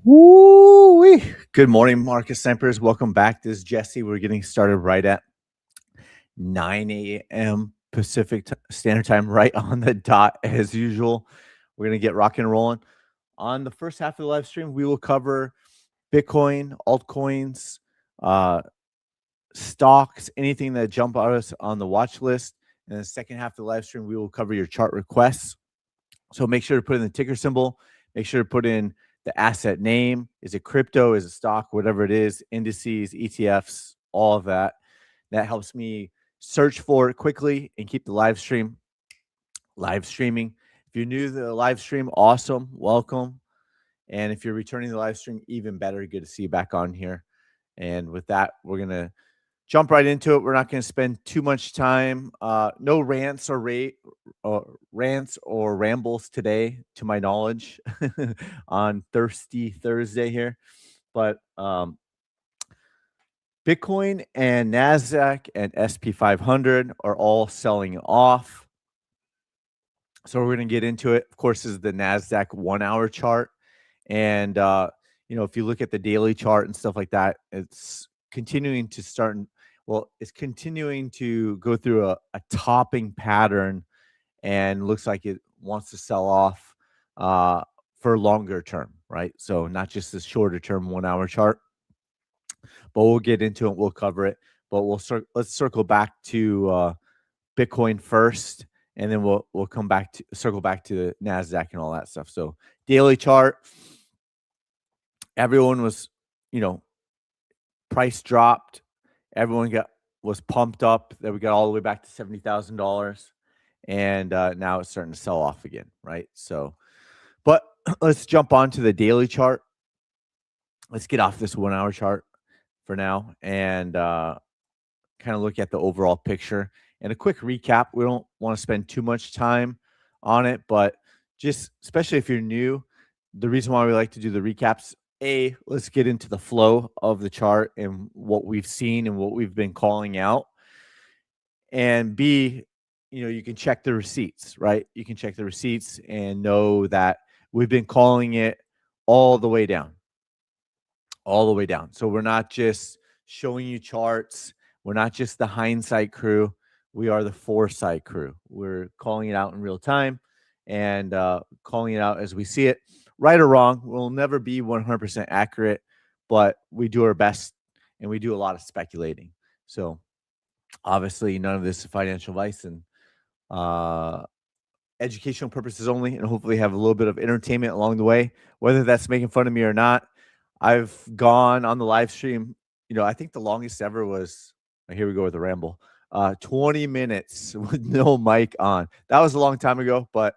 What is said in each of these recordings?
Woo-wee. Good morning, market snipers. Welcome back. This is Jesse. We're getting started right at 9 a.m. Pacific Standard Time, right on the dot as usual. We're going to get rocking and rolling. On the first half of the live stream, we will cover Bitcoin, altcoins, stocks, anything that jump out us on the watch list. And the second half of the live stream, we will cover your chart requests. So make sure to put in the ticker symbol. Make sure to put in the asset name. Is it crypto? Is it stock? Whatever it is, indices, ETFs, all of that. That helps me search for it quickly and keep the live streaming. If you're new to the live stream, awesome. Welcome. And if you're returning the live stream, even better. Good to see you back on here. And with that, we're going to jump right into it. We're not going to spend too much time. No rants or rambles today, to my knowledge, on Thirsty Thursday here. But Bitcoin and NASDAQ and SP 500 are all selling off. So we're going to get into it. Of course, this is the NASDAQ 1-hour chart. And, if you look at the daily chart and stuff like that, it's continuing to it's continuing to go through a topping pattern, and looks like it wants to sell off for longer term, right? So not just this shorter term 1-hour chart, but we'll get into it. We'll cover it, but let's circle back to Bitcoin first, and then we'll circle back to the NASDAQ and all that stuff. So daily chart, everyone was, price dropped. Everyone was pumped up that we got all the way back to $70,000, and now it's starting to sell off again, right? So, but let's jump on to the daily chart. Let's get off this 1-hour chart for now and kind of look at the overall picture. And a quick recap. We don't want to spend too much time on it, but just especially if you're new, the reason why we like to do the recaps, let's get into the flow of the chart and what we've seen and what we've been calling out. And B, you can check the receipts, right? You can check the receipts and know that we've been calling it all the way down. All the way down. So we're not just showing you charts. We're not just the hindsight crew. We are the foresight crew. We're calling it out in real time and calling it out as we see it. Right or wrong, we'll never be 100% accurate, but we do our best, and we do a lot of speculating. So obviously none of this is financial advice, and educational purposes only, and hopefully have a little bit of entertainment along the way, whether that's making fun of me or not. I've gone on the live stream, I think the longest ever was, here we go with the ramble, 20 minutes with no mic on. That was a long time ago, but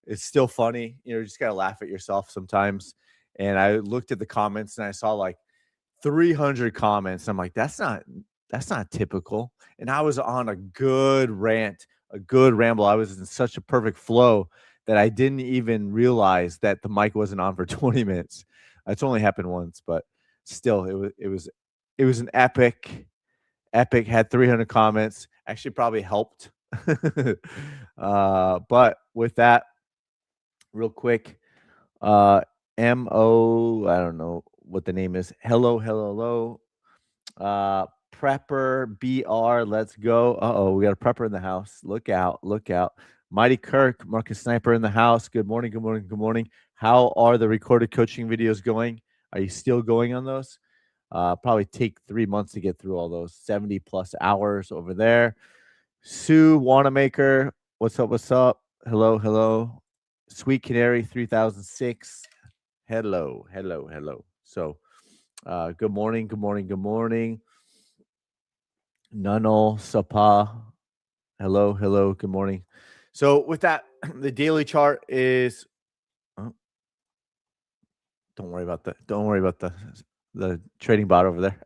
it's still funny. You just got to laugh at yourself sometimes. And I looked at the comments and I saw like 300 comments. I'm like, that's not typical. And I was on a good rant, a good ramble. I was in such a perfect flow that I didn't even realize that the mic wasn't on for 20 minutes. It's only happened once, but still, it was an epic. Had 300 comments. Actually, probably helped. But with that, real quick, I don't know what the name is. Hello. Prepper BR, let's go. We got a prepper in the house. Look out. Mighty Kirk, Marcus Sniper in the house. Good morning. How are the recorded coaching videos going? Are you still going on those? Probably take 3 months to get through all those 70 plus hours over there. Sue Wanamaker, what's up? Hello. Sweet Canary 3006. Hello. So good morning. Nunal Sapa. Hello, good morning. So with that, the daily chart is Don't worry about the trading bot over there.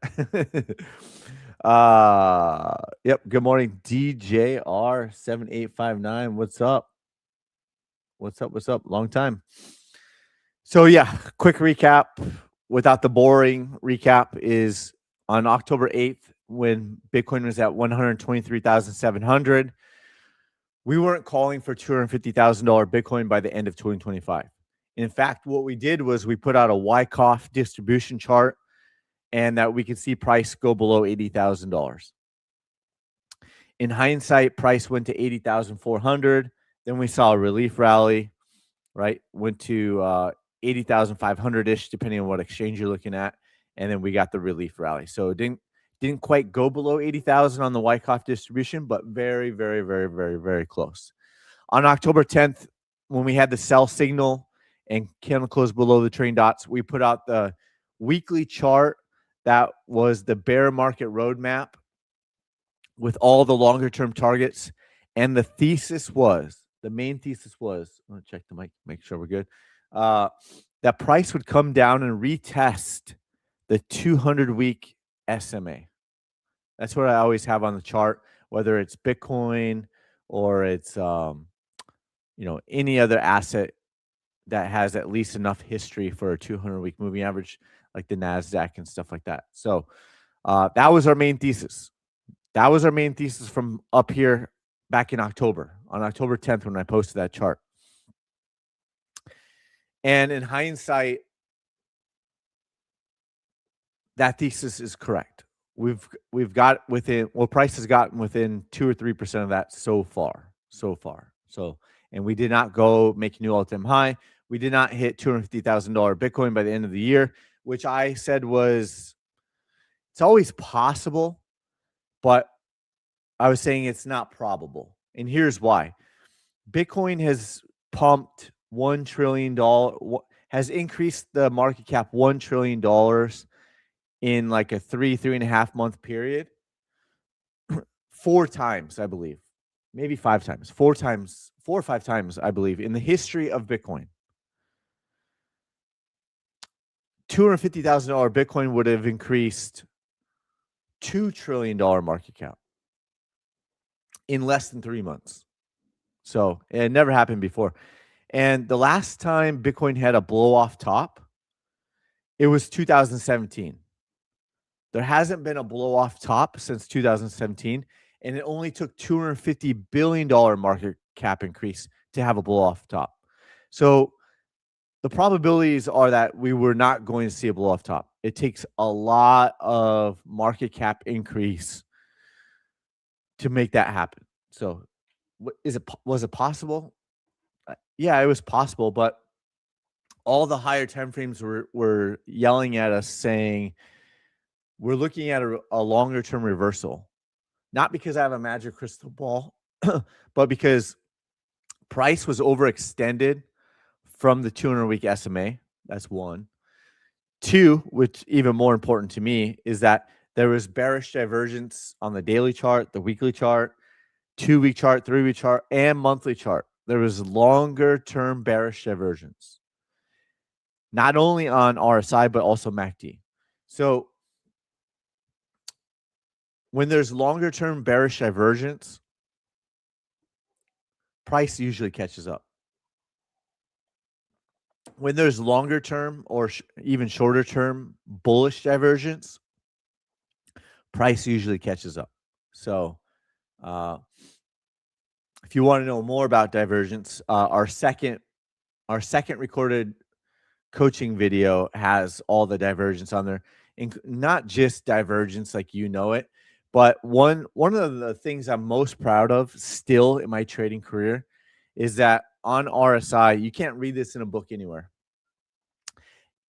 Yep. Good morning, DJR7859. What's up? What's up? What's up? Long time. So yeah, quick recap without the boring recap is on October 8th when Bitcoin was at 123,700. We weren't calling for $250,000 Bitcoin by the end of 2025. In fact, what we did was we put out a Wyckoff distribution chart and that we could see price go below $80,000. In hindsight, price went to 80,400. Then we saw a relief rally, right? Went to 80,500-ish, depending on what exchange you're looking at. And then we got the relief rally. So it didn't quite go below 80,000 on the Wyckoff distribution, but very, very, very, very, very close. On October 10th, when we had the sell signal and candle closed below the train dots, we put out the weekly chart that was the bear market roadmap with all the longer term targets. And the main thesis was, I'm going to check the mic, make sure we're good. That price would come down and retest the 200-week SMA. That's what I always have on the chart, whether it's Bitcoin or it's any other asset that has at least enough history for a 200-week moving average, like the NASDAQ and stuff like that. So that was our main thesis. That was our main thesis from up here back in October, on October 10th when I posted that chart. And in hindsight, that thesis is correct. We've got price has gotten within 2 or 3% of that so far. And we did not go make a new all-time high. We did not hit $250,000 Bitcoin by the end of the year, which I said it's always possible, but I was saying it's not probable. And here's why. Bitcoin has pumped $1 trillion, has increased the market cap $1 trillion in like a 3.5 month period. 4 times, I believe. Maybe 5 times. 4 or 5 times, I believe, in the history of Bitcoin. $250,000 Bitcoin would have increased $2 trillion market cap in less than 3 months. So it never happened before. And the last time Bitcoin had a blow off top, it was 2017. There hasn't been a blow off top since 2017. And it only took $250 billion market cap increase to have a blow off top. So the probabilities are that we were not going to see a blow off top. It takes a lot of market cap increase to make that happen. So was it possible? Yeah, it was possible, but all the higher time frames were yelling at us saying we're looking at a longer term reversal. Not because I have a magic crystal ball, but because price was overextended from the 200-week SMA. That's 1. 2, which even more important to me, is that there was bearish divergence on the daily chart, the weekly chart, 2-week chart, 3-week chart, and monthly chart. There was longer term bearish divergence, not only on RSI, but also MACD. So when there's longer term bearish divergence, price usually catches up. When there's longer term or even shorter term bullish divergence, price usually catches up. So if you want to know more about divergence, our second recorded coaching video has all the divergence on there, not just divergence like you know it, but one of the things I'm most proud of still in my trading career is that on RSI, you can't read this in a book anywhere.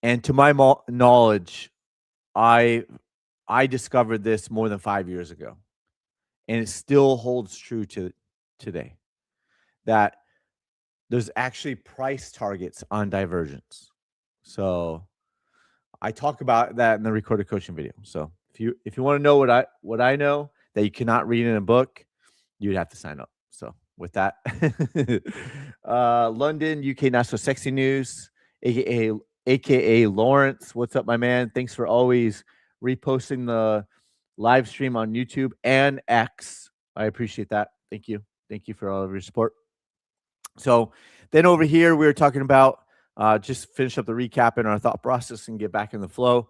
And to my knowledge, I discovered this more than 5 years ago, and it still holds true to today, that there's actually price targets on divergence. So I talk about that in the recorded coaching video. So if you want to know what I know that you cannot read in a book, you'd have to sign up. So with that, London, UK National Sexy News, aka aka Lawrence. What's up, my man? Thanks for always reposting the live stream on YouTube and X. I appreciate that. Thank you. Thank you for all of your support. So then over here, we were talking about just finish up the recap in our thought process and get back in the flow.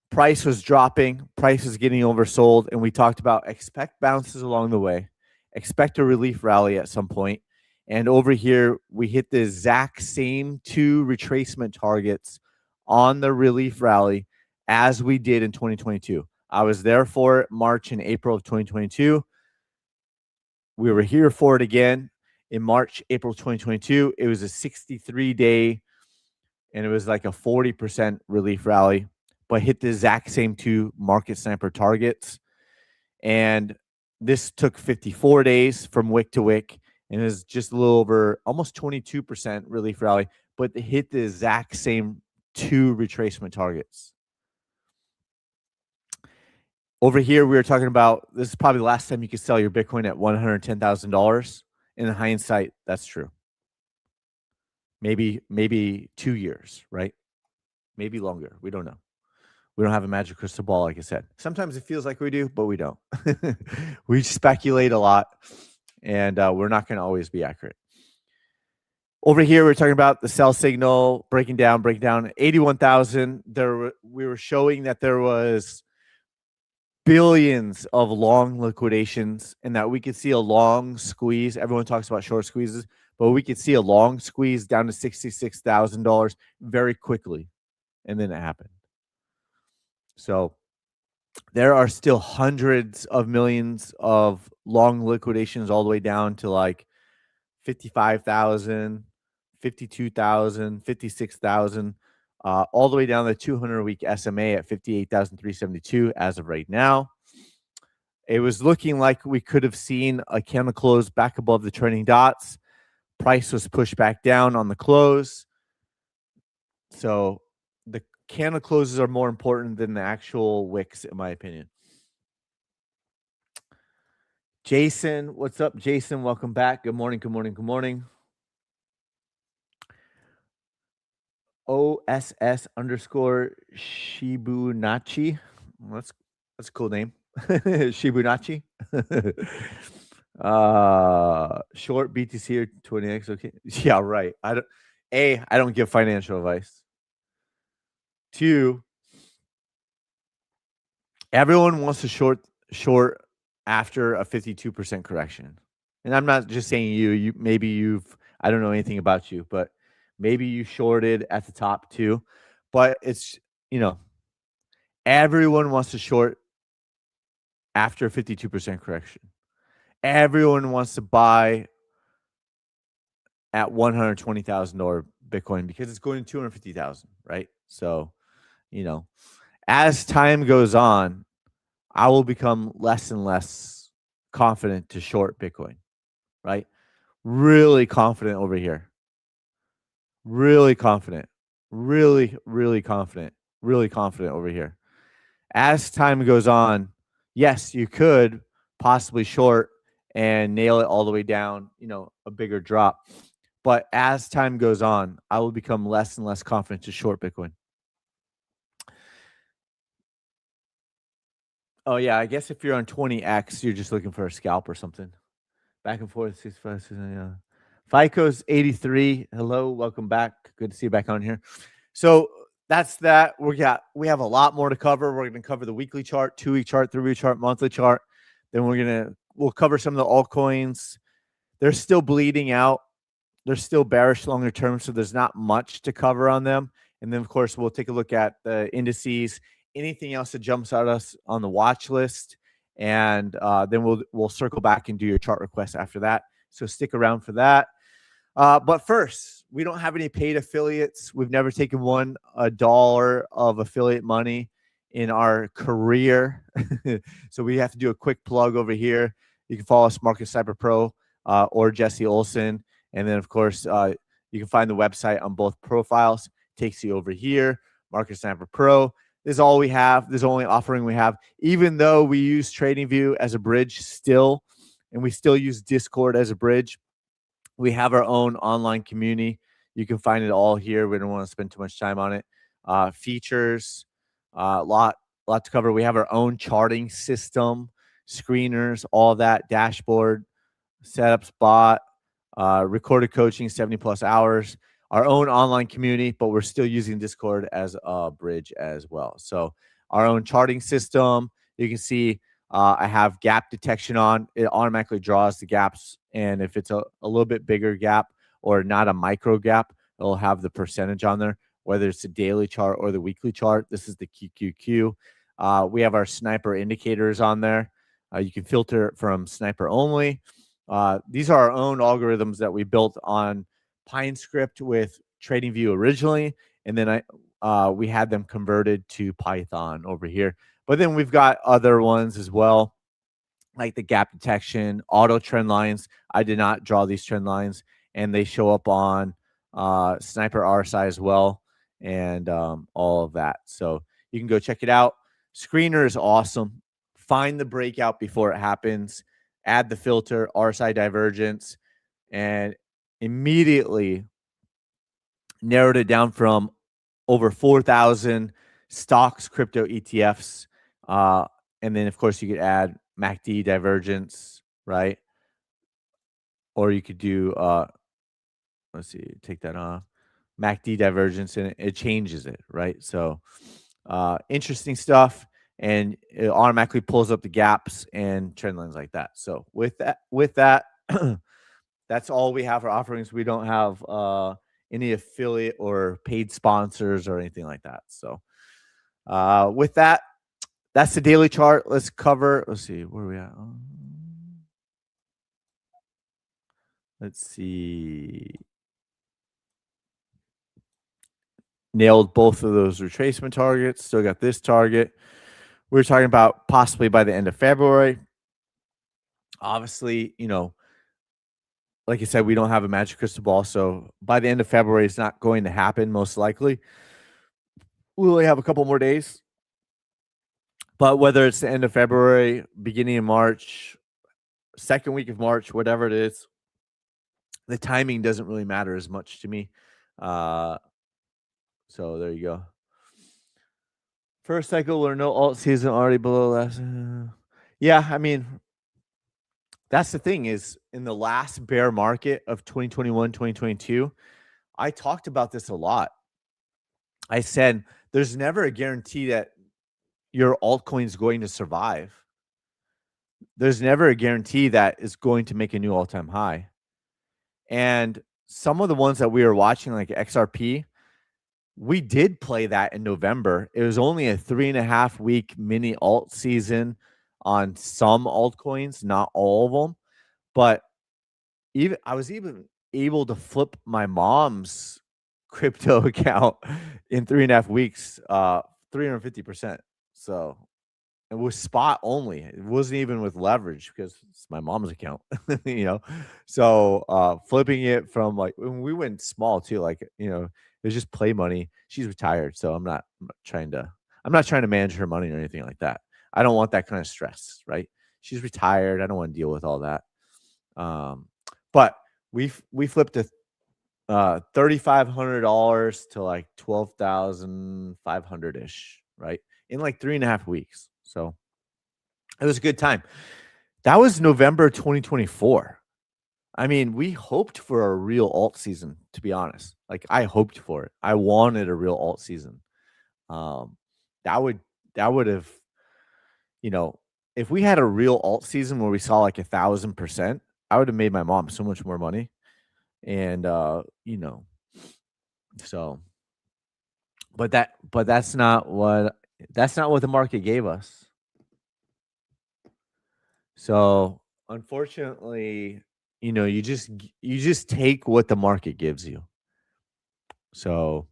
Price was dropping, price was getting oversold, and we talked about expect bounces along the way, expect a relief rally at some point. And over here, we hit the exact same two retracement targets on the relief rally as we did in 2022. I was there for it March and April of 2022. We were here for it again in March, April 2022. It was a 63-day, and it was like a 40% relief rally, but hit the exact same two market sniper targets. And this took 54 days from wick to wick, and it was just a little over almost 22% relief rally, but it hit the exact same two retracement targets. Over here, we were talking about, this is probably the last time you could sell your Bitcoin at $110,000. In hindsight, that's true. Maybe 2 years, right? Maybe longer. We don't know. We don't have a magic crystal ball, like I said. Sometimes it feels like we do, but we don't. We speculate a lot, and we're not going to always be accurate. Over here, we're talking about the sell signal, breaking down 81,000. We were showing that there was billions of long liquidations and that we could see a long squeeze. Everyone talks about short squeezes, but we could see a long squeeze down to $66,000 very quickly. And then it happened. So there are still hundreds of millions of long liquidations all the way down to like 55,000, 52,000, 56,000, all the way down the 200-week SMA at 58,372 as of right now. It was looking like we could have seen a candle close back above the trending dots. Price was pushed back down on the close. So the candle closes are more important than the actual wicks, in my opinion. Jason, what's up, Jason? Welcome back. Good morning, good morning, good morning. OSS_Shibunachi. That's a cool name. Shibunachi. Short BTC or 20x. Okay. Yeah, right. I don't give financial advice. 2, everyone wants to short after a 52% correction. And I'm not just saying you maybe I don't know anything about you, but maybe you shorted at the top too. But it's, everyone wants to short after a 52% correction. Everyone wants to buy at $120,000 Bitcoin because it's going to 250,000, right? So, as time goes on, I will become less and less confident to short Bitcoin, right? Really confident over here. Really confident. Really, really confident. Really confident over here. As time goes on, yes, you could possibly short and nail it all the way down, a bigger drop. But as time goes on, I will become less and less confident to short Bitcoin. Oh, yeah, I guess if you're on 20X, you're just looking for a scalp or something. Back and forth, 65, yeah. FICO's 83. Hello, welcome back. Good to see you back on here. So that's that. We have a lot more to cover. We're going to cover the weekly chart, 2-week chart, 3-week chart, monthly chart. Then we'll cover some of the altcoins. They're still bleeding out. They're still bearish longer term, so there's not much to cover on them. And then, of course, we'll take a look at the indices, anything else that jumps at us on the watch list, and then we'll circle back and do your chart requests after that. So stick around for that. But first, we don't have any paid affiliates. We've never taken $1 of affiliate money in our career. So we have to do a quick plug over here. You can follow us, Marcus Cyber Pro or Jesse Olson. And then, of course, you can find the website on both profiles. Takes you over here, Marcus Cyber Pro. This is all we have. This is the only offering we have. Even though we use TradingView as a bridge still, and we still use Discord as a bridge, we have our own online community. You can find it all here. We don't want to spend too much time on it. Features, lot to cover. We have our own charting system, screeners, all that, dashboard, setup spot, recorded coaching, 70 plus hours, our own online community, but we're still using Discord as a bridge as well. So our own charting system, you can see I have gap detection on. It automatically draws the gaps. And if it's a little bit bigger gap or not a micro gap, it'll have the percentage on there, whether it's the daily chart or the weekly chart. This is the QQQ. We have our sniper indicators on there. You can filter from sniper only. These are our own algorithms that we built on PineScript with TradingView originally, and then we had them converted to Python over here. But then we've got other ones as well, like the gap detection, auto trend lines. I did not draw these trend lines, and they show up on Sniper RSI as well, and all of that. So you can go check it out. Screener is awesome. Find the breakout before it happens. Add the filter, RSI divergence, and immediately narrowed it down from over 4,000 stocks, crypto ETFs. And then, of course, you could add MACD divergence, right? Or you could do, let's see, take that off. MACD divergence, and it changes it, right? So interesting stuff. And it automatically pulls up the gaps and trend lines like that. So with that, that's all we have for offerings. We don't have any affiliate or paid sponsors or anything like that. So with that, that's the daily chart. Let's see, where are we at? Let's see. Nailed both of those retracement targets. Still got this target. We were talking about possibly by the end of February. Obviously, like I said, we don't have a magic crystal ball. So by the end of February, it's not going to happen, most likely. We only have a couple more days. But whether it's the end of February, beginning of March, second week of March, whatever it is, the timing doesn't really matter as much to me. So there you go. First cycle or no alt season already below last. Yeah, I mean, that's the thing is in the last bear market of 2021, 2022, I talked about this a lot. I said there's never a guarantee that your altcoin is going to survive. There's never a guarantee that it's going to make a new all-time high. And some of the ones that we were watching, like XRP, we did play that in November. It was only a 3.5 week mini alt season on some altcoins, not all of them. But I was even able to flip my mom's crypto account in 3.5 weeks, 350%. So it was spot only. It wasn't even with leverage because it's my mom's account, So flipping it from when we went small too, it was just play money. She's retired, so I'm not trying to manage her money or anything like that. I don't want that kind of stress, right? She's retired. I don't want to deal with all that. But we flipped $3,500 to like 12,500 ish, right? In like 3.5 weeks. So it was a good time. That was November 2024. I mean, we hoped for a real alt season, to be honest. Like I hoped for it. I wanted a real alt season. That would have, if we had a real alt season where we saw like 1,000%, I would have made my mom so much more money. And so but that's not what the market gave us. So unfortunately, you just take what the market gives you. So,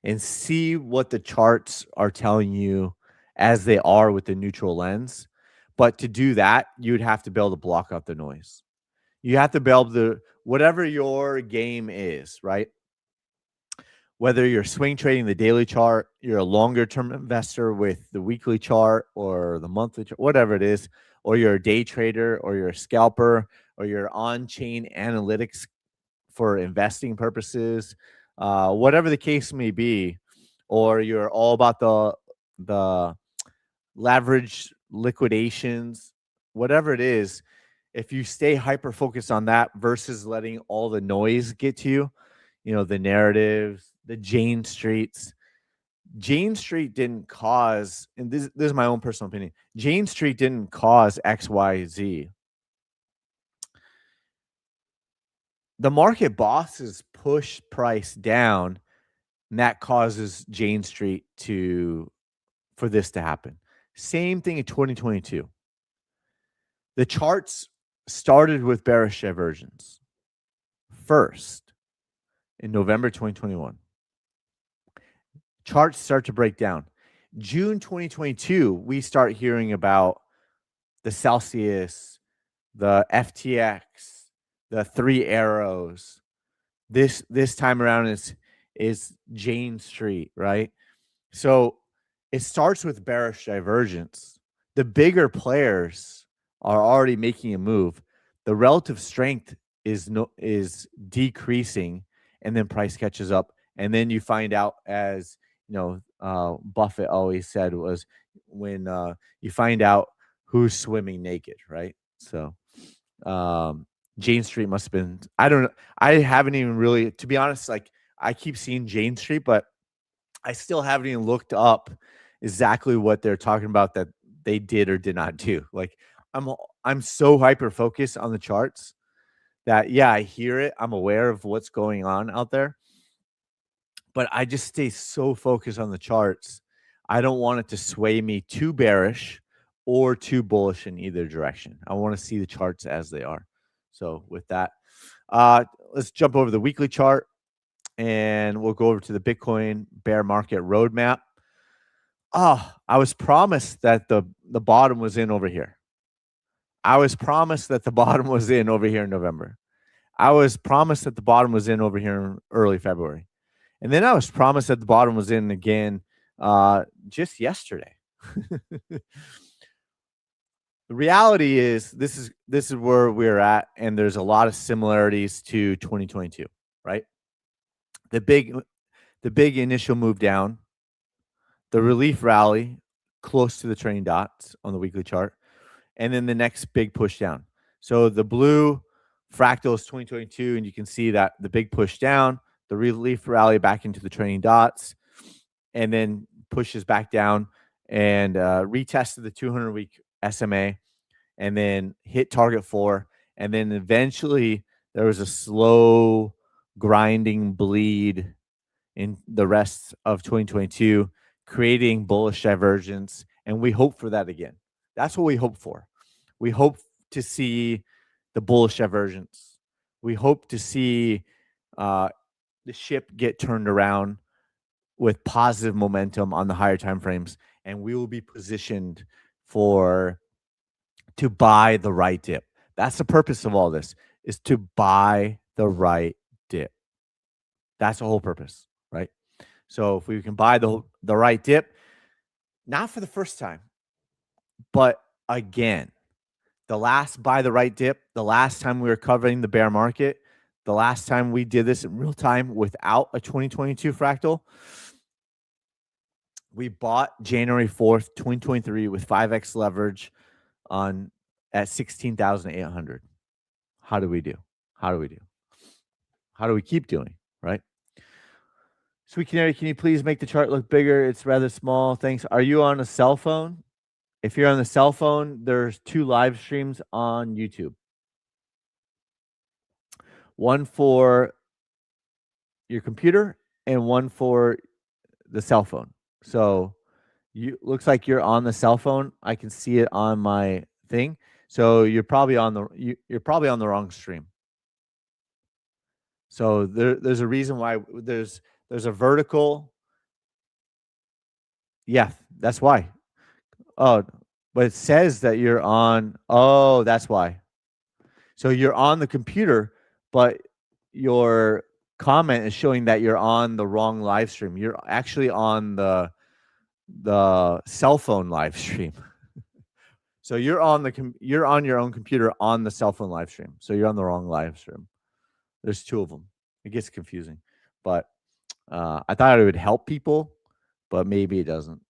and see what the charts are telling you as they are with the neutral lens. But to do that, you'd have to be able to block out the noise. You have to be able to, whatever your game is, right? Whether you're swing trading the daily chart, you're a longer term investor with the weekly chart or the monthly chart, whatever it is, or you're a day trader or you're a scalper or you're on chain analytics for investing purposes, whatever the case may be, or you're all about the leverage liquidations, whatever it is, if you stay hyper focused on that versus letting all the noise get to you, the narratives, the Jane Streets. Jane Street didn't cause, and this is my own personal opinion. Jane Street didn't cause XYZ. The market bosses push price down, and that causes Jane Street for this to happen. Same thing in 2022. The charts started with bearish divergence first in November 2021. Charts start to break down. June 2022, we start hearing about the Celsius, the FTX, the 3 arrows. This time around is Jane Street, right? So it starts with bearish divergence. The bigger players are already making a move. The relative strength is decreasing, and then price catches up. And then you find out, as Buffett always said, was when you find out who's swimming naked, right? So Jane Street must have been, I don't know. I haven't even really, to be honest, like I keep seeing Jane Street, but I still haven't even looked up exactly what they're talking about that they did or did not do. Like I'm so hyper focused on the charts that, yeah, I hear it. I'm aware of what's going on out there, but I just stay so focused on the charts. I don't want it to sway me too bearish or too bullish in either direction. I want to see the charts as they are. So with that, let's jump over the weekly chart, and we'll go over to the Bitcoin bear market roadmap. I was promised that the bottom was in over here. I was promised that the bottom was in over here in November. I was promised that the bottom was in over here in early February. And then I was promised that the bottom was in again just yesterday. The reality is this is where we're at, and there's a lot of similarities to 2022, right? The big initial move down, the relief rally close to the trailing dots on the weekly chart, and then the next big push down. So the blue fractal is 2022, and you can see that the big push down, the relief rally back into the trailing dots, and then pushes back down and retested the 200-week SMA, and then hit target 4, and then eventually there was a slow grinding bleed in the rest of 2022, creating bullish divergence, and we hope for that again. That's what we hope for. We hope to see the bullish divergence. We hope to see the ship get turned around with positive momentum on the higher time frames, and we will be positioned to buy the right dip. That's the purpose of all this, is to buy the right dip. That's the whole purpose, right? So if we can buy the right dip, not for the first time, but again, the last buy the right dip, the last time we were covering the bear market, the last time we did this in real time without a 2022 fractal, we bought January 4th, 2023 with 5x leverage at 16,800. How do we do? How do we keep doing, right? Sweet Canary, can you please make the chart look bigger? It's rather small. Thanks. Are you on a cell phone? If you're on the cell phone, there's 2 live streams on YouTube. One for your computer and one for the cell phone. So looks like you're on the cell phone. I can see it on my thing. So you're probably on the wrong stream. So there's a reason why there's a vertical. Yeah, that's why. Oh, but it says that you're on. Oh, that's why. So you're on the computer, but your comment is showing that you're on the wrong live stream. You're actually on the cell phone live stream. So you're on your own computer on the cell phone live stream. So you're on the wrong live stream. There's two of them. It gets confusing, but I thought it would help people, but maybe it doesn't.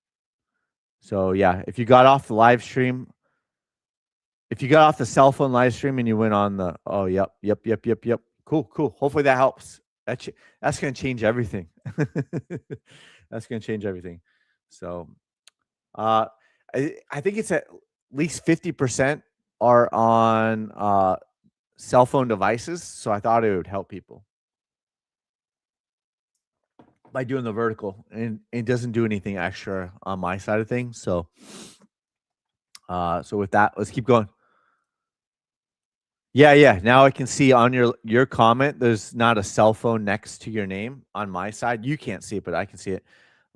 So yeah, if you got off the live stream, if you got off the cell phone live stream and you went on the, oh, yep. Cool. Hopefully that helps. That's going to change everything. That's going to change everything. So I think it's at least 50% are on cell phone devices. So I thought it would help people by doing the vertical, and it doesn't do anything extra on my side of things. So so with that, let's keep going. Yeah. Now I can see on your comment, there's not a cell phone next to your name on my side. You can't see it, but I can see it.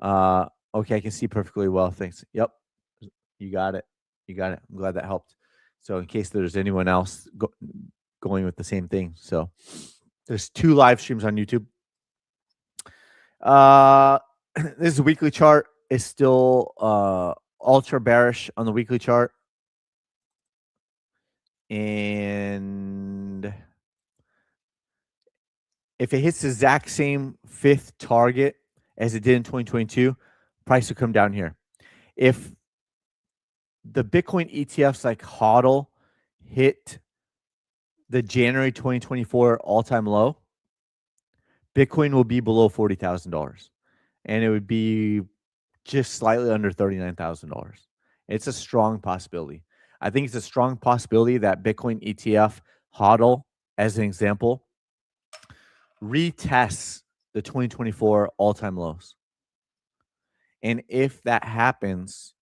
Okay, I can see perfectly well. Thanks. Yep. You got it. I'm glad that helped. So in case there's anyone else going with the same thing. So there's 2 live streams on YouTube. This is a weekly chart. It's still ultra bearish on the weekly chart. And if it hits the exact same 5th target as it did in 2022, price will come down here. If the Bitcoin ETFs like HODL hit the January 2024 all-time low, Bitcoin will be below $40,000, and it would be just slightly under $39,000. It's a strong possibility. I think it's a strong possibility that Bitcoin ETF HODL, as an example, retests the 2024 all-time lows. And if that happens,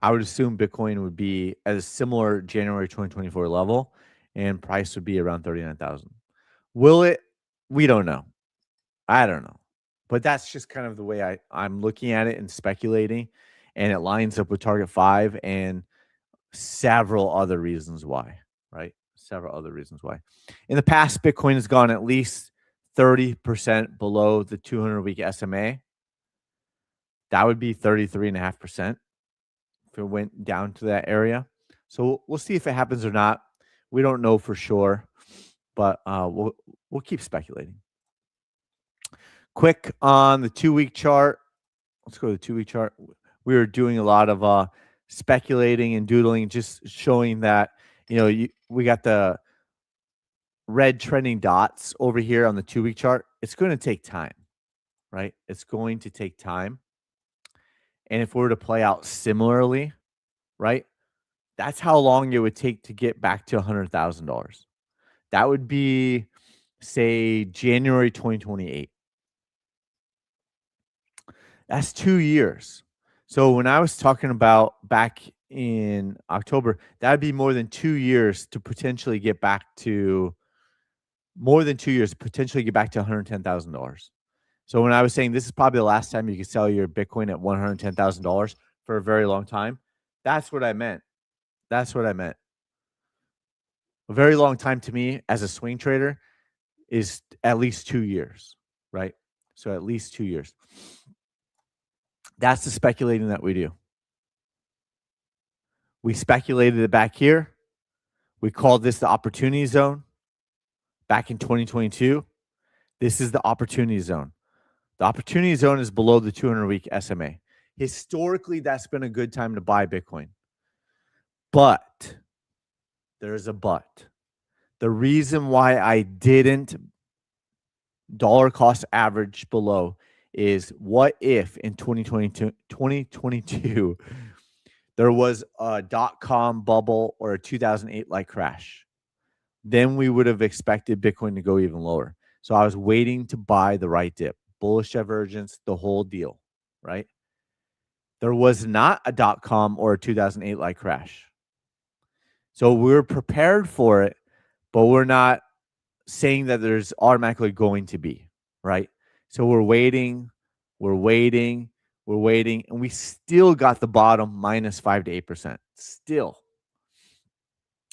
I would assume Bitcoin would be at a similar January 2024 level, and price would be around 39,000. Will it? We don't know. I don't know. But that's just kind of the way I'm looking at it and speculating, and it lines up with target 5 and several other reasons why, right? Several other reasons why. In the past, Bitcoin has gone at least 30% below the 200-week SMA. That would be 33.5% if it went down to that area. So we'll see if it happens or not. We don't know for sure, but we'll keep speculating. Quick on the 2-week chart. Let's go to the 2-week chart. We were doing a lot of speculating and doodling, just showing that, we got the red trending dots over here on the 2-week chart. It's going to take time, right? It's going to take time. And if we were to play out similarly, right, that's how long it would take to get back to $100,000. That would be, say, January 2028. That's 2 years. So when I was talking about back in October, that'd be more than 2 years to potentially get back to $110,000. So when I was saying this is probably the last time you could sell your Bitcoin at $110,000 for a very long time, that's what I meant. A very long time to me as a swing trader is at least 2 years, right? So at least 2 years. That's the speculating that we do. We speculated it back here. We called this the opportunity zone back in 2022. This is the opportunity zone. The opportunity zone is below the 200-week SMA. Historically, that's been a good time to buy Bitcoin. But there's a but. The reason why I didn't dollar cost average below is, what if in 2022 there was a .com bubble or a 2008 like crash? Then we would have expected Bitcoin to go even lower. So I was waiting to buy the right dip. Bullish divergence, the whole deal, right? There was not a .com or a 2008 like crash. So we're prepared for it, but we're not saying that there's automatically going to be, right? So we're waiting, and we still got the bottom minus 5 to 8%. Still,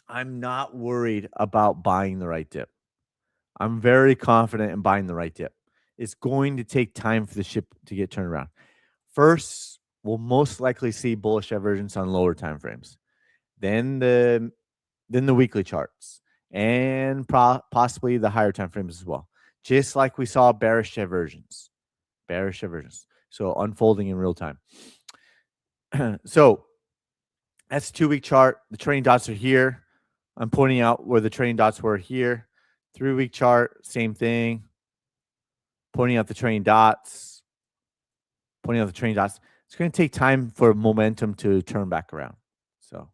I'm not worried about buying the right dip. I'm very confident in buying the right dip. It's going to take time for the ship to get turned around. First, we'll most likely see bullish divergence on lower time frames. Then the weekly charts. and possibly the higher time frames as well. Just like we saw bearish diversions. So unfolding in real time. So that's 2-week chart. The trailing dots are here. I'm pointing out where the trailing dots were here. 3-week chart, same thing. Pointing out the trailing dots. It's going to take time for momentum to turn back around. So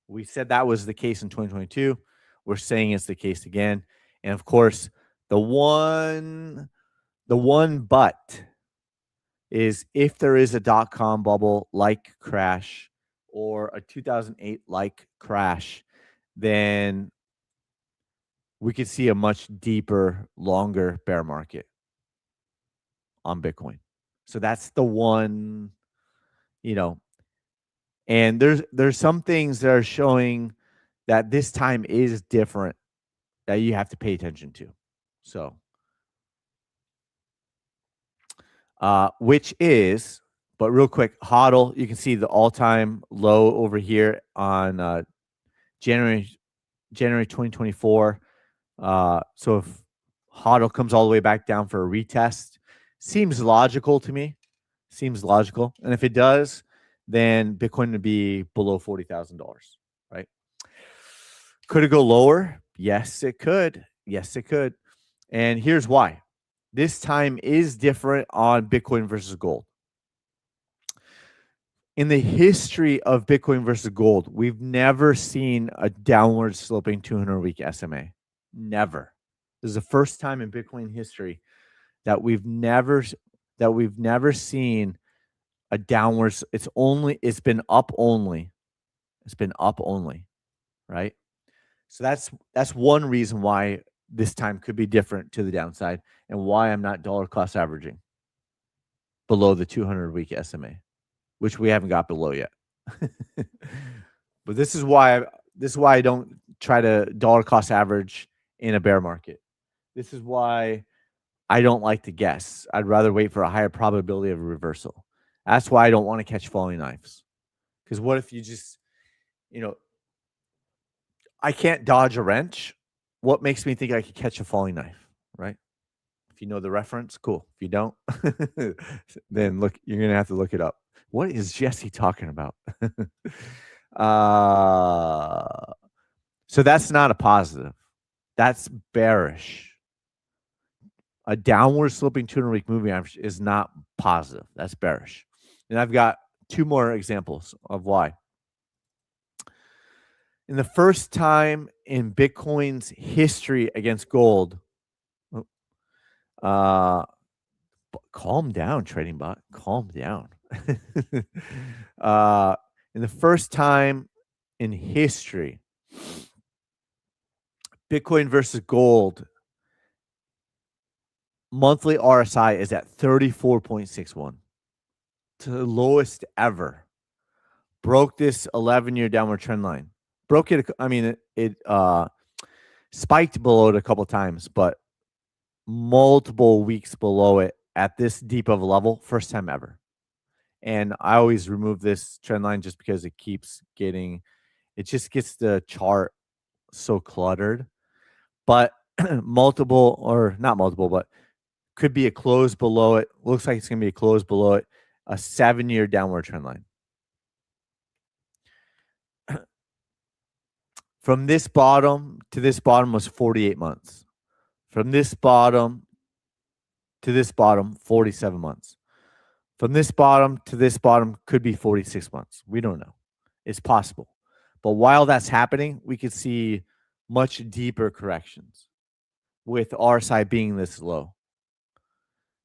we said that was the case in 2022. We're saying it's the case again. And of course, the one but is if there is a dot-com bubble like crash or a 2008 like crash, then we could see a much deeper, longer bear market on Bitcoin. So that's the one, and there's some things that are showing that this time is different that you have to pay attention to. So, which is, but real quick, HODL, you can see the all-time low over here on January 2024. So if HODL comes all the way back down for a retest, seems logical to me. And if it does, then Bitcoin would be below $40,000, right? Could it go lower? Yes, it could. And here's why. This time is different on Bitcoin versus gold. In the history of Bitcoin versus gold, we've never seen a downward sloping 200-week SMA. Never. This is the first time in Bitcoin history that we've never seen a downward. It's been up only. Right? So that's one reason why this time could be different to the downside and why I'm not dollar cost averaging below the 200-week SMA, which we haven't got below yet. But this is why I don't try to dollar cost average in a bear market. This is why I don't like to guess. I'd rather wait for a higher probability of a reversal. That's why I don't want to catch falling knives. Because what if you just, I can't dodge a wrench. What makes me think I could catch a falling knife, right? If you know the reference, cool. If you don't, then you're going to have to look it up. What is Jesse talking about? So that's not a positive. That's bearish. A downward sloping 200-week moving average is not positive. That's bearish. And I've got 2 more examples of why. In the first time in Bitcoin's history against gold, calm down, trading bot. Calm down. In the first time in history, Bitcoin versus gold, monthly RSI is at 34.61. To the lowest ever. Broke this 11-year downward trend line. Broke it. I mean, it spiked below it a couple times, but multiple weeks below it at this deep of a level, first time ever. And I always remove this trend line just because it just gets the chart so cluttered. But not multiple, but could be a close below it. Looks like it's going to be a close below it. A 7-year downward trend line. From this bottom to this bottom was 48 months. From this bottom to this bottom, 47 months. From this bottom to this bottom could be 46 months. We don't know. It's possible. But while that's happening, we could see much deeper corrections with RSI being this low.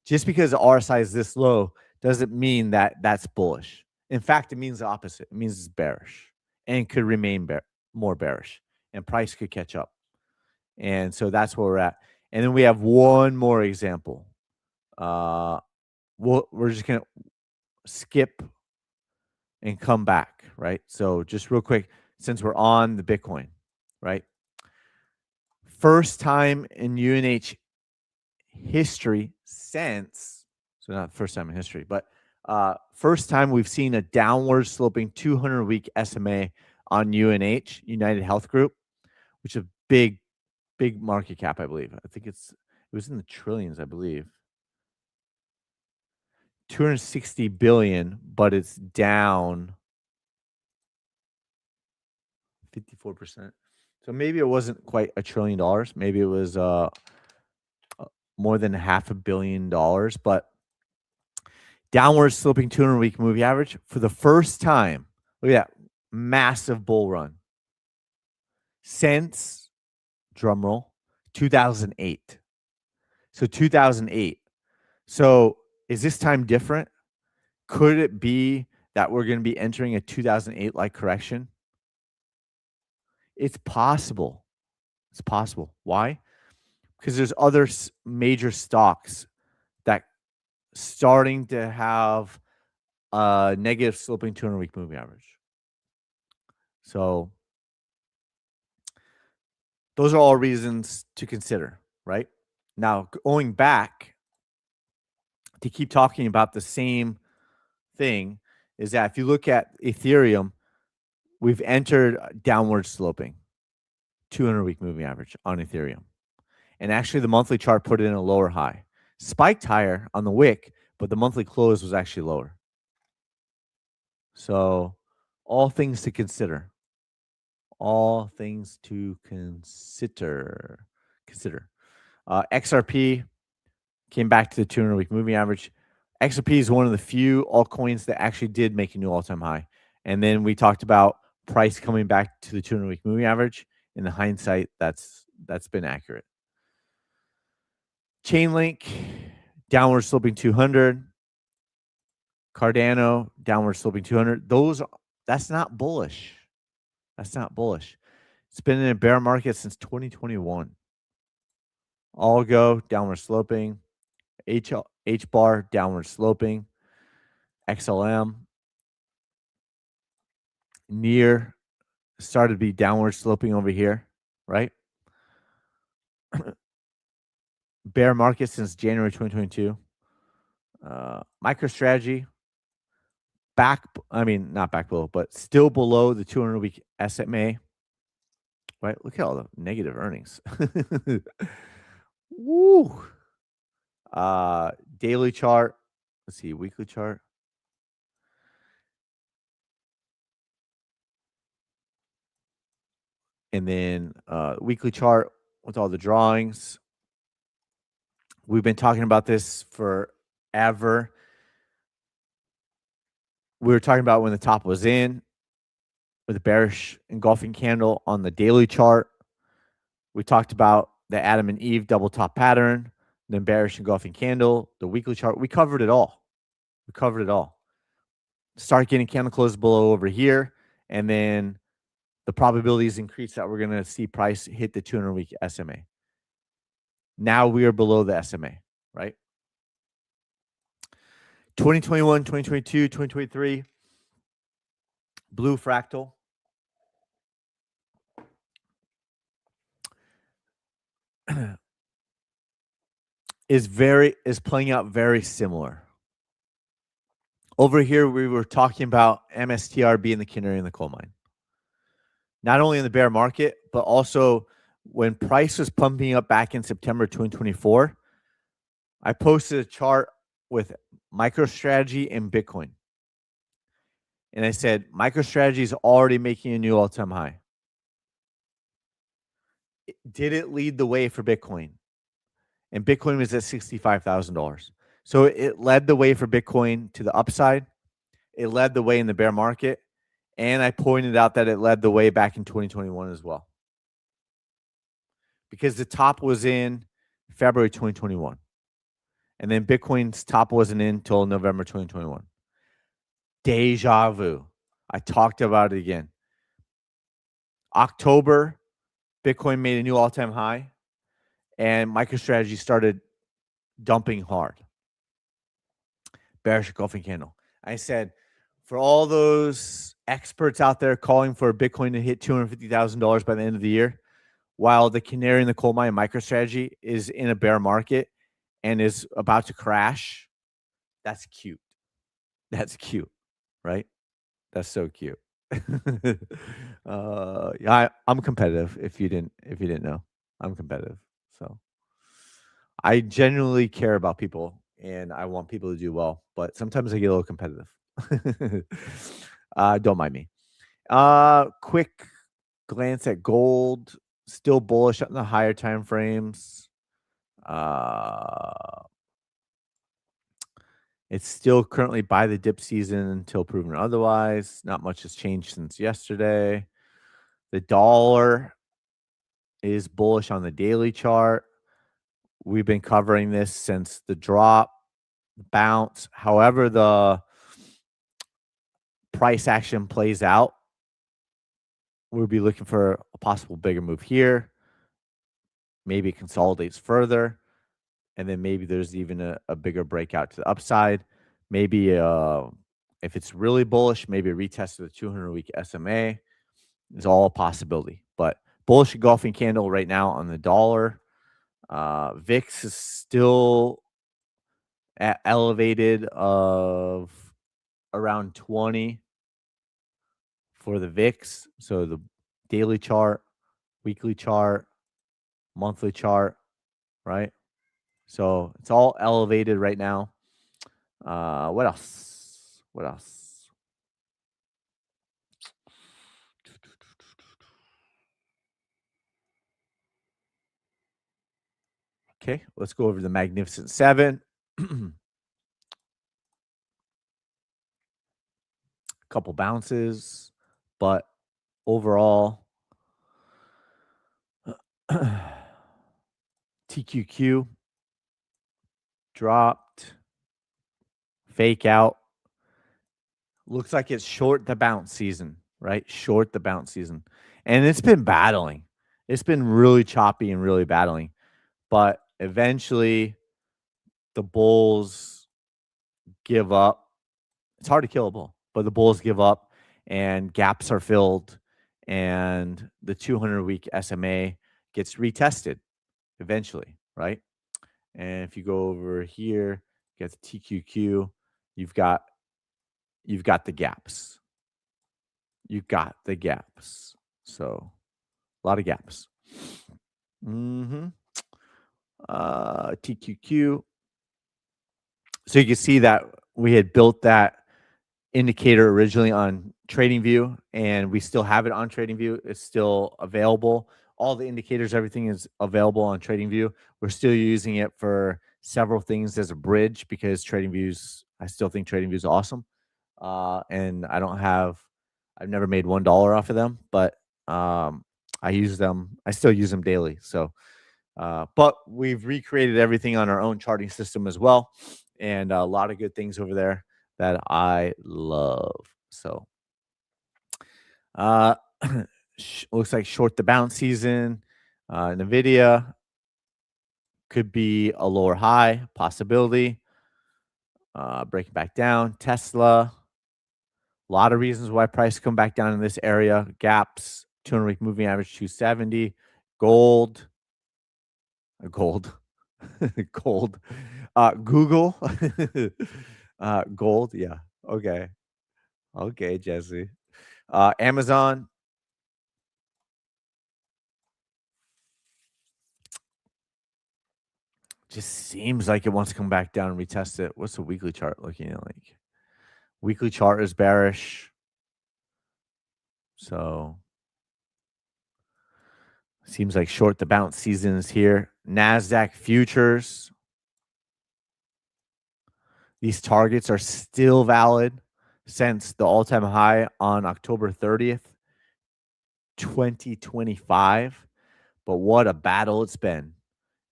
Just because the RSI is this low doesn't mean that that's bullish. In fact, it means the opposite. It means it's bearish and could remain more bearish, and price could catch up. And so that's where we're at. And then we have one more example. We're just going to skip and come back, right? So just real quick, since we're on the Bitcoin, right? First time in UNH history since, so not first time in history, but first time we've seen a downward sloping 200-week SMA on UNH, United Health Group, which is a big market cap, I believe. I think it was in the trillions, I believe. 260 billion, but it's down 54%. So maybe it wasn't quite $1 trillion. Maybe it was more than $500 million, but downward sloping 200-week moving average for the first time. Look at that massive bull run since, drumroll, 2008. So 2008. So is this time different? Could it be that we're going to be entering a 2008-like correction? It's possible. It's possible. Why? Because there's other major stocks that starting to have a negative sloping 200-week moving average. So those are all reasons to consider, right? Now, going back to keep talking about the same thing is that if you look at Ethereum, we've entered downward sloping 200-week moving average on Ethereum. And actually, the monthly chart put it in a lower high. Spiked higher on the wick, but the monthly close was actually lower. So all things to consider. All things to consider. XRP came back to the 200-week moving average. XRP is one of the few altcoins that actually did make a new all-time high. And then we talked about price coming back to the 200-week moving average. In the hindsight, that's been accurate. Chainlink, downward sloping 200. Cardano, downward sloping 200. That's not bullish. That's not bullish. It's been in a bear market since 2021. Algo, downward sloping. H-bar, downward sloping. XLM, near, started to be downward sloping over here, right? Bear market since January 2022. MicroStrategy, not back below, but still below the 200-week SMA, right? Look at all the negative earnings. Woo. Daily chart. Let's see, weekly chart. And then weekly chart with all the drawings. We've been talking about this forever. We were talking about when the top was in with a bearish engulfing candle on the daily chart. We talked about the Adam and Eve double top pattern, then bearish engulfing candle, the weekly chart. We covered it all. Start getting candle closes below over here, and then the probabilities increase that we're going to see price hit the 200-week SMA. Now we are below the SMA, right? 2021, 2022, 2023, blue fractal. is playing out very similar. Over here, we were talking about MSTR being the canary in the coal mine. Not only in the bear market, but also when price was pumping up back in September 2024, I posted a chart with MicroStrategy and Bitcoin. And I said, MicroStrategy is already making a new all-time high. Did it lead the way for Bitcoin? And Bitcoin was at $65,000. So it led the way for Bitcoin to the upside. It led the way in the bear market. And I pointed out that it led the way back in 2021 as well. Because the top was in February 2021. And then Bitcoin's top wasn't in until November 2021. Deja vu. I talked about it again. October, Bitcoin made a new all-time high. And MicroStrategy started dumping hard. Bearish engulfing candle. I said, for all those experts out there calling for Bitcoin to hit $250,000 by the end of the year, while the canary in the coal mine, MicroStrategy, is in a bear market and is about to crash, that's cute. That's cute, right? That's so cute. Yeah, I'm competitive. If you didn't know, I'm competitive. So I genuinely care about people, and I want people to do well. But sometimes I get a little competitive. Don't mind me. Quick glance at gold. Still bullish on the higher time frames. Uh, it's still currently by the dip season until proven otherwise. Not much has changed since yesterday. The dollar is bullish on the daily chart. We've been covering this since the drop, bounce. However, the price action plays out, we'll be looking for a possible bigger move here. Maybe it consolidates further, and then maybe there's even a bigger breakout to the upside. Maybe if it's really bullish, maybe a retest of the 200-week SMA is all a possibility. But bullish engulfing candle right now on the dollar. VIX is still at elevated of around 20 for the VIX. So the daily chart, weekly chart, monthly chart, right? So it's all elevated right now. What else? What else? Okay, let's go over the Magnificent Seven. Couple bounces, but overall, TQQ dropped, fake out. Looks like it's short the bounce season, right? Short the bounce season. And it's been battling. It's been really choppy and really battling. But eventually, the bulls give up. It's hard to kill a bull, but the bulls give up and gaps are filled, and the 200-week SMA gets retested eventually, right? And if you go over here, get the TQQ, you've got the gaps. You've got the gaps. So a lot of gaps. Mm-hmm. TQQ. So you can see that we had built that indicator originally on TradingView, and we still have it on TradingView. It's still available. All the indicators, everything is available on TradingView. We're still using it for several things as a bridge because I still think TradingView is awesome. And I've never made $1 off of them, but I use them. I still use them daily. So, but we've recreated everything on our own charting system as well, and a lot of good things over there that I love. So, uh, looks like short the bounce season. Nvidia could be a lower high possibility. Breaking back down. Tesla. A lot of reasons why price come back down in this area. Gaps. 200-week moving average 270. Gold. Gold. Gold. Google. Gold. Yeah. Okay. Okay, Jesse. Amazon. Just seems like it wants to come back down and retest it. What's the weekly chart looking at like? Weekly chart is bearish. So seems like short the bounce season is here. NASDAQ futures. These targets are still valid since the all-time high on October 30th, 2025. But what a battle it's been.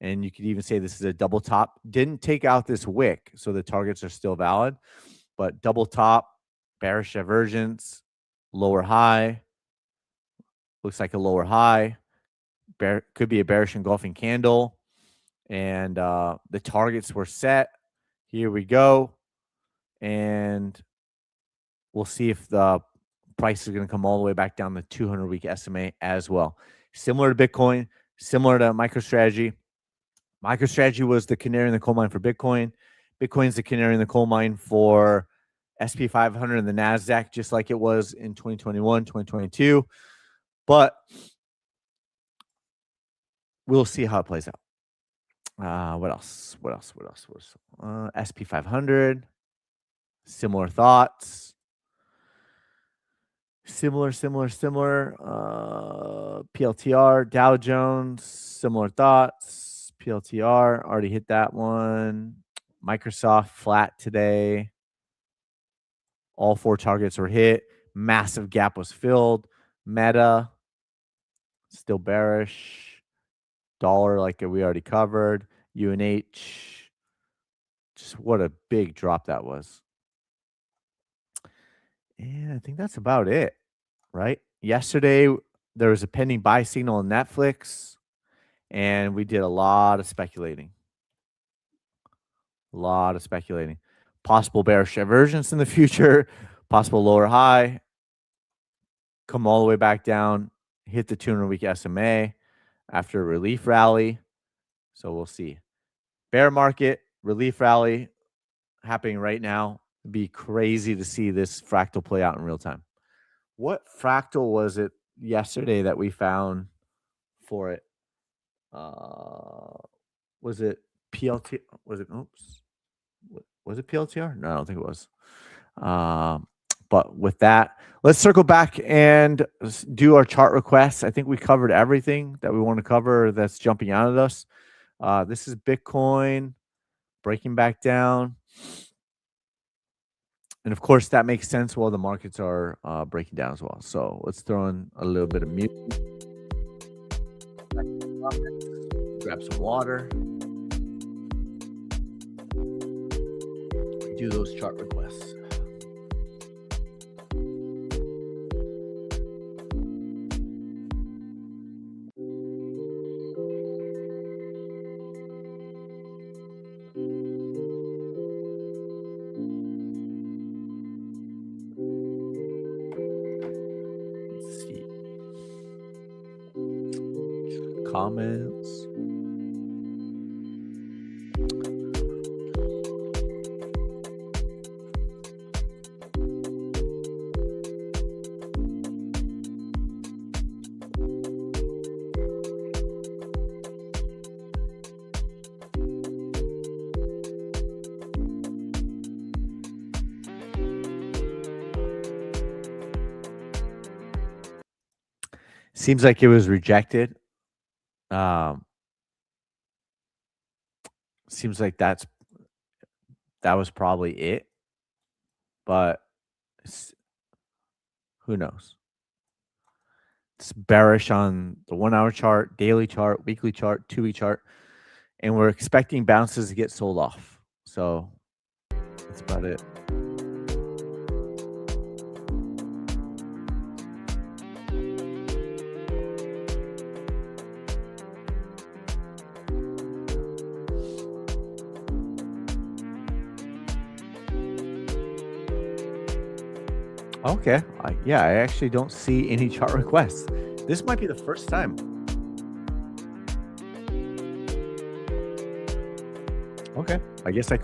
And you could even say this is a double top. Didn't take out this wick, so the targets are still valid. But double top, bearish divergence, lower high. Looks like a lower high. Could be a bearish engulfing candle. And the targets were set. Here we go. And we'll see if the price is going to come all the way back down the 200-week SMA as well. Similar to Bitcoin, similar to MicroStrategy. MicroStrategy was the canary in the coal mine for Bitcoin. Bitcoin's the canary in the coal mine for SP 500 and the NASDAQ, just like it was in 2021, 2022. But we'll see how it plays out. What else? SP 500. Similar thoughts. Similar. PLTR, Dow Jones, similar thoughts. PLTR, already hit that one. Microsoft flat today. All 4 targets were hit. Massive gap was filled. Meta, still bearish. Dollar, like we already covered. UNH, just what a big drop that was. And I think that's about it, right? Yesterday, there was a pending buy signal on Netflix, and we did a lot of speculating. Possible bearish divergence in the future, possible lower high, come all the way back down, hit the 200-week SMA after a relief rally. So we'll see. Bear market, relief rally happening right now. It'd be crazy to see this fractal play out in real time. What fractal was it yesterday that we found for it? Was it PLT? Was it PLTR? No, I don't think it was. But with that, let's circle back and do our chart requests. I think we covered everything that we want to cover that's jumping out at us. This is Bitcoin breaking back down. And of course, that makes sense while the markets are breaking down as well. So let's throw in a little bit of music. Grab some water. Do those chart requests. Comments. Seems like it was rejected. Seems like that was probably it, but who knows? It's bearish on the 1-hour chart, daily chart, weekly chart, 2-week chart, and we're expecting bounces to get sold off. So that's about it. Okay. Yeah, I actually don't see any chart requests. This might be the first time. Okay. I guess I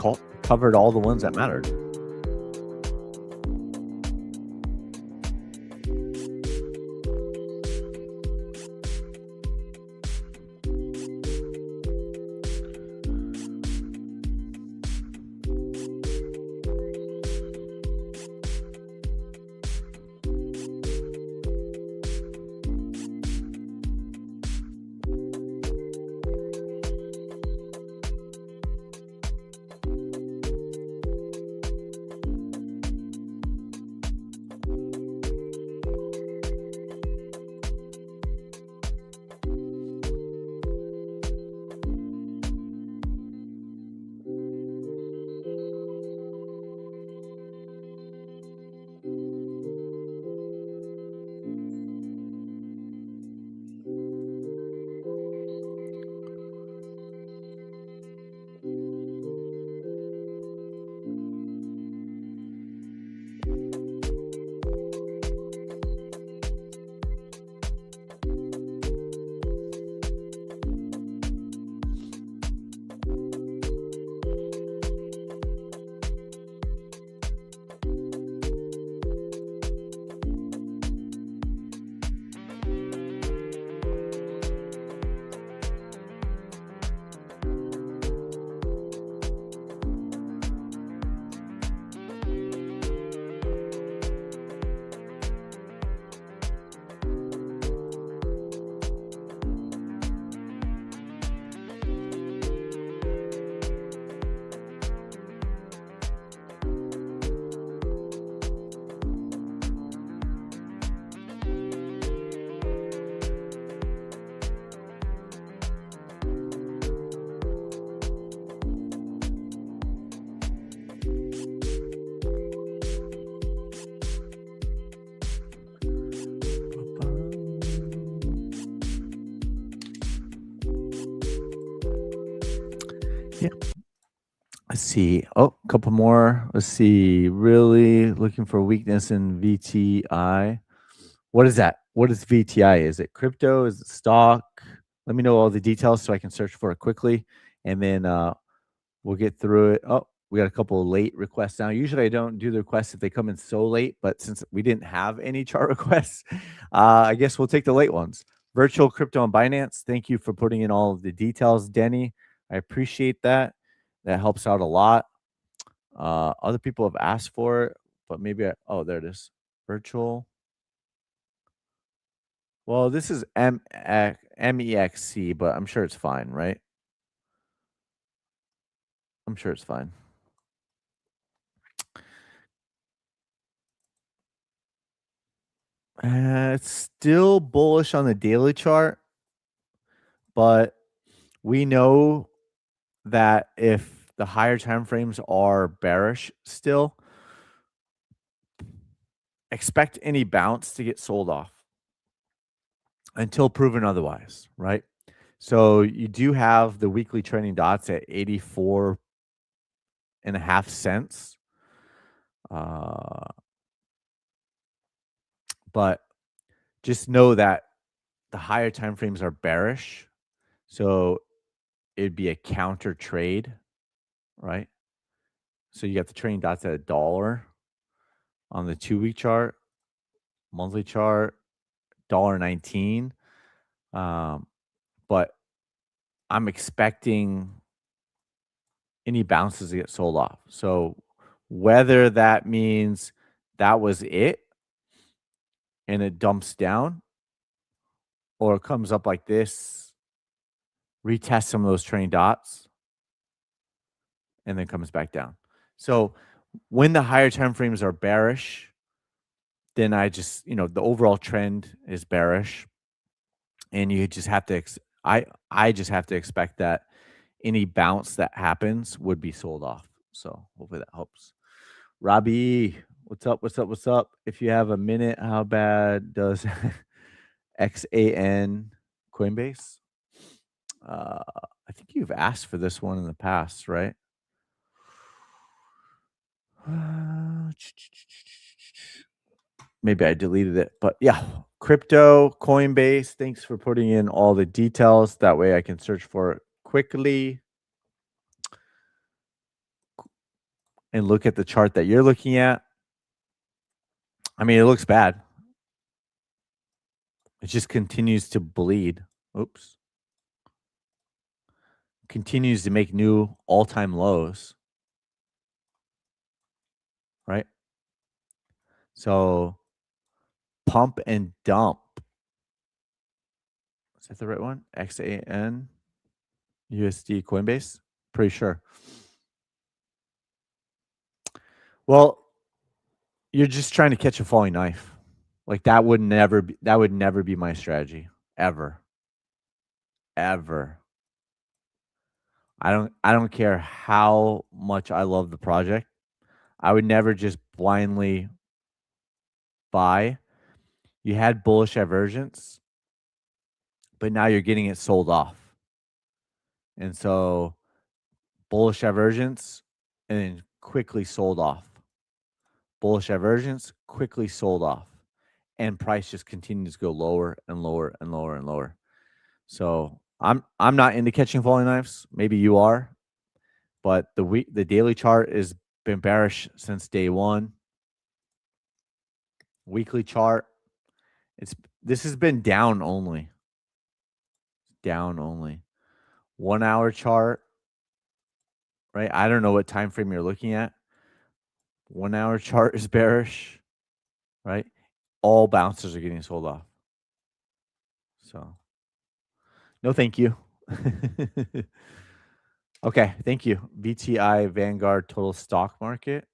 covered all the ones that mattered. Yeah. Let's see. Oh, a couple more. Let's see. Really looking for weakness in VTI. What is that? What is VTI? Is it crypto? Is it stock? Let me know all the details so I can search for it quickly, and then we'll get through it. Oh, we got a couple of late requests now. Usually I don't do the requests if they come in so late, but since we didn't have any chart requests, I guess we'll take the late ones. Virtual crypto on Binance. Thank you for putting in all of the details, Denny. I appreciate that. That helps out a lot. Other people have asked for it, but maybe oh, there it is. Virtual. Well, this is MEXC, but I'm sure it's fine, right? I'm sure it's fine. It's still bullish on the daily chart, but we know that if the higher time frames are bearish still, expect any bounce to get sold off until proven otherwise, right? So you do have the weekly trending dots at 84.5 cents. But just know that the higher time frames are bearish. So it'd be a counter trade, right? So you got the trading dots at $1 on the 2-week chart, monthly chart, $1.19. But I'm expecting any bounces to get sold off. So whether that means that was it and it dumps down, or it comes up like this, retest some of those trading dots, and then comes back down. So when the higher time frames are bearish, then I just, the overall trend is bearish, and you just have to I just have to expect that any bounce that happens would be sold off. So hopefully that helps. Robbie, what's up? What's up? What's up? If you have a minute, how bad does XAN Coinbase? I think you've asked for this one in the past, right? Maybe I deleted it, but yeah, crypto, Coinbase. Thanks for putting in all the details. That way I can search for it quickly and look at the chart that you're looking at. I mean, it looks bad. It just continues to bleed. Oops. Continues to make new all-time lows. Right? So pump and dump. Is that the right one? XAN USD Coinbase? Pretty sure. Well, you're just trying to catch a falling knife. Like that would never be my strategy ever. Ever. I don't care how much I love the project. I would never just blindly buy. You had bullish divergence, but now you're getting it sold off. And so bullish divergence and then quickly sold off. Bullish divergence, quickly sold off. And price just continues to go lower and lower and lower and lower. So I'm not into catching falling knives. Maybe you are, but the daily chart has been bearish since day one. Weekly chart, this has been down only. Down only. 1 hour chart, right? I don't know what time frame you're looking at. 1 hour chart is bearish, right? All bounces are getting sold off. So no, thank you. Okay, thank you. VTI Vanguard Total Stock Market.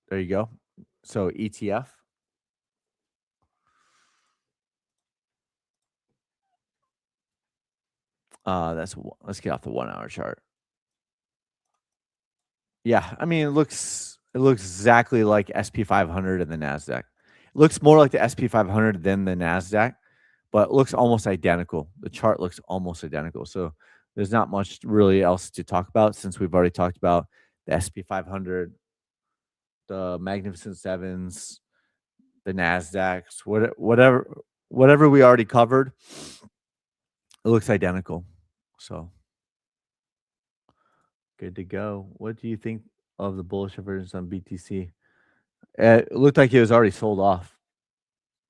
There you go. So ETF. Let's get off the 1 hour chart. Yeah, I mean it looks exactly like SP 500 and the NASDAQ. It looks more like the SP 500 than the NASDAQ, but it looks almost identical. The chart looks almost identical. So there's not much really else to talk about since we've already talked about the SP 500, the Magnificent Sevens, the NASDAQs, whatever we already covered, it looks identical. So good to go. What do you think of the bullish divergence on BTC? It looked like it was already sold off.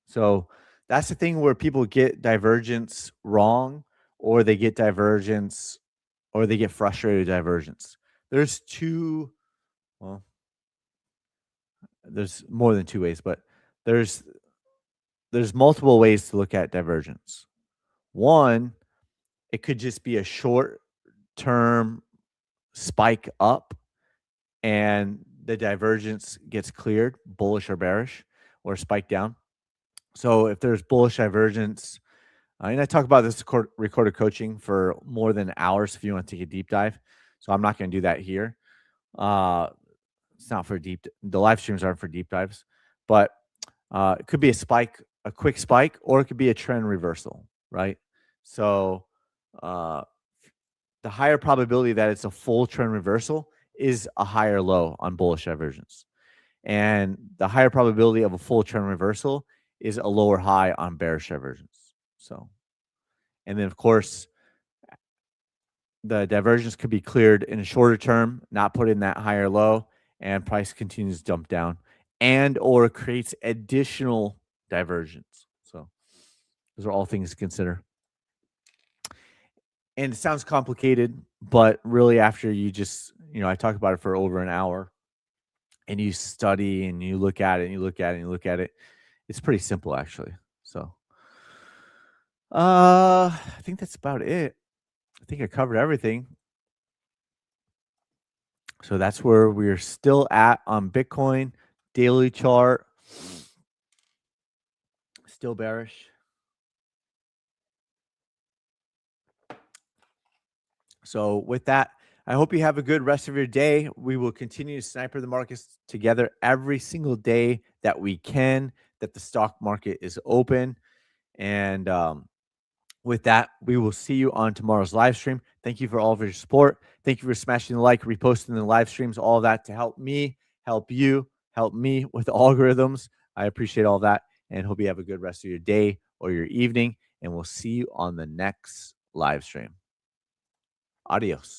So that's the thing where people get divergence wrong, or they get divergence, or they get frustrated with divergence. There's two, well, there's more than two ways, but there's multiple ways to look at divergence. One, it could just be a short term spike up and the divergence gets cleared, bullish or bearish, or spike down. So if there's bullish divergence, and I talk about this recorded coaching for more than hours if you want to take a deep dive. So I'm not going to do that here. It's not for the live streams aren't for deep dives, but it could be a spike, a quick spike, or it could be a trend reversal, right? So the higher probability that it's a full trend reversal is a higher low on bullish divergence. And the higher probability of a full trend reversal is a lower high on bearish divergence. So, and then of course, the divergence could be cleared in a shorter term, not put in that higher low, and price continues to dump down, and or creates additional divergence. So those are all things to consider. And it sounds complicated, but really after you just, I talk about it for over an hour and you study and you look at it and you look at it and you look at it, it's pretty simple actually. So I think that's about it. I think I covered everything. So that's where we're still at on Bitcoin. Daily chart, still bearish. So with that, I hope you have a good rest of your day. We will continue to sniper the markets together every single day that we can, that the stock market is open. And with that, we will see you on tomorrow's live stream. Thank you for all of your support. Thank you for smashing the like, reposting the live streams, all of that to help me, help you, help me with the algorithms. I appreciate all that and hope you have a good rest of your day or your evening. And we'll see you on the next live stream. Adios.